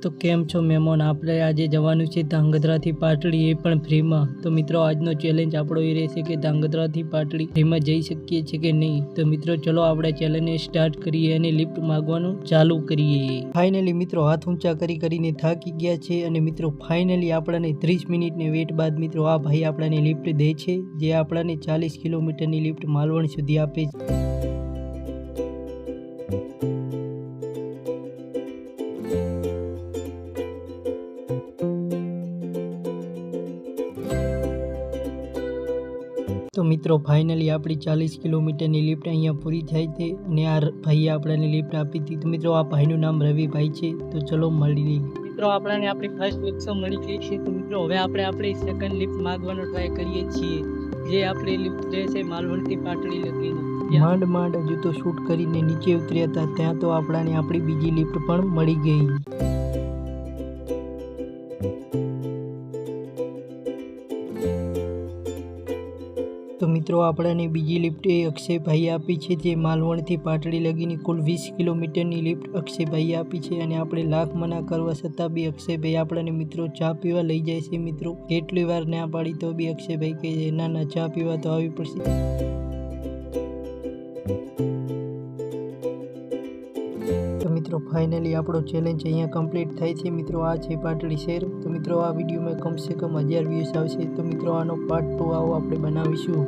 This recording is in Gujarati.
તો કેમ છો મહેમાન, આપણે આજે જવાનું છે ધાંગધ્રાથી પાટડી, એ પણ ફ્રીમાં। તો મિત્રો આજનો ચેલેન્જ આપણો એ રહેશે કે ધાંગધ્રાથી પાટડી ફ્રીમાં જઈ શકીએ છીએ કે નહીં। તો મિત્રો ચલો આપણે ચેલેન્જને સ્ટાર્ટ કરીએ અને લિફ્ટ માંગવાનું ચાલુ કરીએ। ફાઇનલી મિત્રો હાથ ઊંચા કરીને થાકી ગયા છે અને મિત્રો ફાઇનલી આપણને 30 મિનિટની વેટ બાદ મિત્રો આ ભાઈ આપણને લિફ્ટ દે છે, જે આપણને 40 કિલોમીટરની લિફ્ટ માલવણ સુધી આપે છે। તો મિત્રો ફાઇનલી આપણી 40 કિલોમીટરની લિફ્ટ અહીંયા પૂરી થાય છે અને આ ભાઈએ આપણને લિફ્ટ આપી હતી। તો મિત્રો આ ભાઈનું નામ રવિભાઈ છે। તો ચલો મળીએ। મિત્રો આપણને આપણી ફર્સ્ટ લિફ્ટ મળી ગઈ છે। તો મિત્રો હવે આપણે આપણી સેકન્ડ લિફ્ટ માંગવાનો ટ્રાય કરીએ છીએ, જે આપણી લિફ્ટ રહેશે માલવણથી પાટડી લગીને। માંડ હજુ તો શૂટ કરીને નીચે ઉતર્યા હતા, ત્યાં તો આપણને આપણી બીજી લિફ્ટ પણ મળી ગઈ। તો મિત્રો આપણને બીજી લિફ્ટ એ અક્ષયભાઈએ આપી છે, જે માલવણથી પાટડી લગીની કુલ 20 કિલોમીટરની લિફ્ટ અક્ષયભાઈએ આપી છે અને આપણે લાખ મના કરવા છતાં બી અક્ષયભાઈ આપણને મિત્રો ચા પીવા લઈ જાય છે। મિત્રો કેટલી વાર ના પાડી તો બી અક્ષયભાઈ કહે ના ચા પીવા તો આવી પડશે। તો મિત્રો ફાઇનલી આપણો ચેલેન્જ અહીંયા કમ્પ્લીટ થાય છે। મિત્રો આ છે પાટડી શહેર। તો મિત્રો આ વિડીયોમાં કમસે કમ 1000 વ્યૂઝ આવશે। તો મિત્રો આનો પાર્ટ 2 આવો આપણે બનાવીશું।